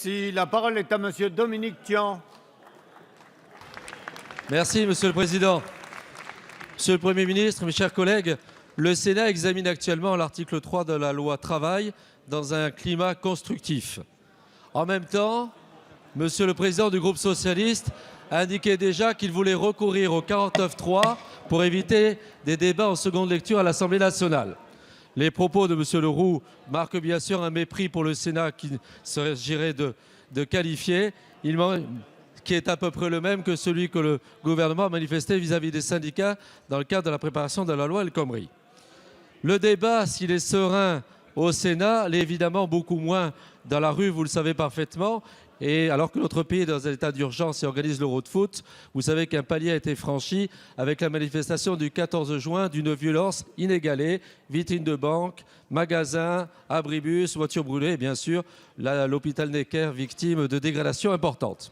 Merci. La parole est à Monsieur Dominique Tian. Merci, Monsieur le Président. Monsieur le Premier ministre, mes chers collègues, le Sénat examine actuellement l'article 3 de la loi Travail dans un climat constructif. En même temps, Monsieur le Président du groupe socialiste a indiqué déjà qu'il voulait recourir au 49.3 pour éviter des débats en seconde lecture à l'Assemblée nationale. Les propos de M. Leroux marquent bien sûr un mépris pour le Sénat qu'il s'agirait de qualifier, qui est à peu près le même que celui que le gouvernement a manifesté vis-à-vis des syndicats dans le cadre de la préparation de la loi El Khomri. Le débat, s'il est serein au Sénat, l'est évidemment beaucoup moins dans la rue, vous le savez parfaitement. Et alors que notre pays est dans un état d'urgence et organise l'Euro de foot, vous savez qu'un palier a été franchi avec la manifestation du 14 juin d'une violence inégalée, vitrines de banque, magasins, abribus, voitures brûlées et bien sûr l'hôpital Necker victime de dégradations importantes.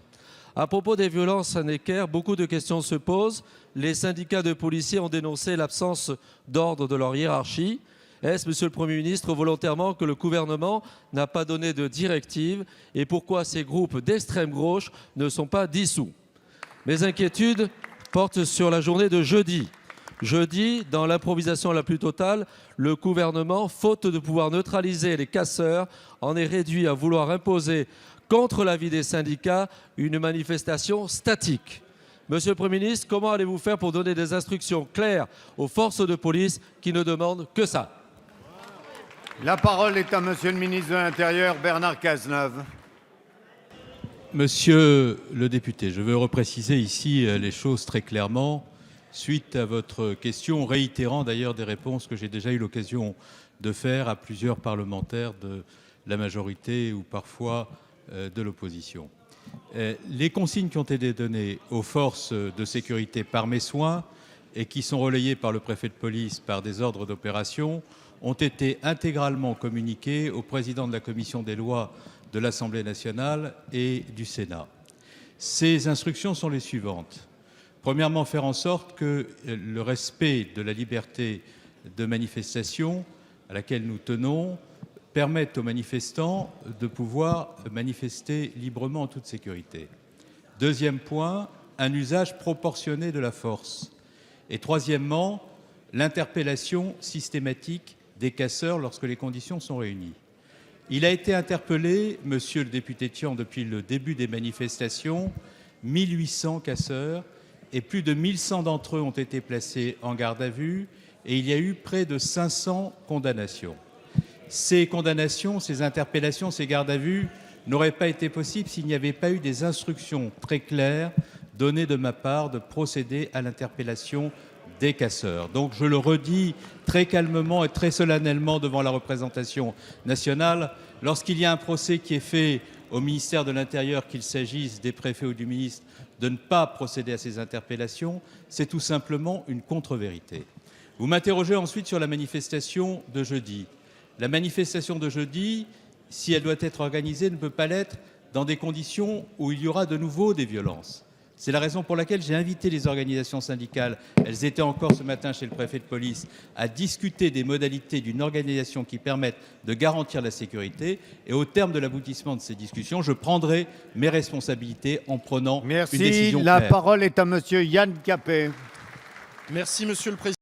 À propos des violences à Necker, beaucoup de questions se posent. Les syndicats de policiers ont dénoncé l'absence d'ordre de leur hiérarchie. Est-ce, Monsieur le Premier ministre, volontairement que le gouvernement n'a pas donné de directive et pourquoi ces groupes d'extrême gauche ne sont pas dissous? Mes inquiétudes portent sur la journée de jeudi. Jeudi, dans l'improvisation la plus totale, le gouvernement, faute de pouvoir neutraliser les casseurs, en est réduit à vouloir imposer, contre l'avis des syndicats, une manifestation statique. Monsieur le Premier ministre, comment allez-vous faire pour donner des instructions claires aux forces de police qui ne demandent que ça? La parole est à Monsieur le ministre de l'Intérieur, Bernard Cazeneuve. Monsieur le député, je veux repréciser ici les choses très clairement, suite à votre question, réitérant d'ailleurs des réponses que j'ai déjà eu l'occasion de faire à plusieurs parlementaires de la majorité ou parfois de l'opposition. Les consignes qui ont été données aux forces de sécurité par mes soins et qui sont relayées par le préfet de police par des ordres d'opération ont été intégralement communiquées au président de la commission des lois de l'Assemblée nationale et du Sénat. Ces instructions sont les suivantes. Premièrement, faire en sorte que le respect de la liberté de manifestation à laquelle nous tenons permette aux manifestants de pouvoir manifester librement en toute sécurité. Deuxième point, un usage proportionné de la force. Et troisièmement, l'interpellation systématique des casseurs lorsque les conditions sont réunies. Il a été interpellé, monsieur le député Tian, depuis le début des manifestations, 1800 casseurs et plus de 1100 d'entre eux ont été placés en garde à vue et il y a eu près de 500 condamnations. Ces condamnations, ces interpellations, ces gardes à vue n'auraient pas été possibles s'il n'y avait pas eu des instructions très claires données de ma part de procéder à l'interpellation des casseurs. Donc je le redis très calmement et très solennellement devant la représentation nationale, lorsqu'il y a un procès qui est fait au ministère de l'Intérieur, qu'il s'agisse des préfets ou du ministre, de ne pas procéder à ces interpellations, c'est tout simplement une contre-vérité. Vous m'interrogez ensuite sur la manifestation de jeudi. La manifestation de jeudi, si elle doit être organisée, ne peut pas l'être dans des conditions où il y aura de nouveau des violences. C'est la raison pour laquelle j'ai invité les organisations syndicales, elles étaient encore ce matin chez le préfet de police, à discuter des modalités d'une organisation qui permette de garantir la sécurité. Et au terme de l'aboutissement de ces discussions, je prendrai mes responsabilités en prenant une décision claire. La parole est à Monsieur Yann Capet. Merci, Monsieur le Président.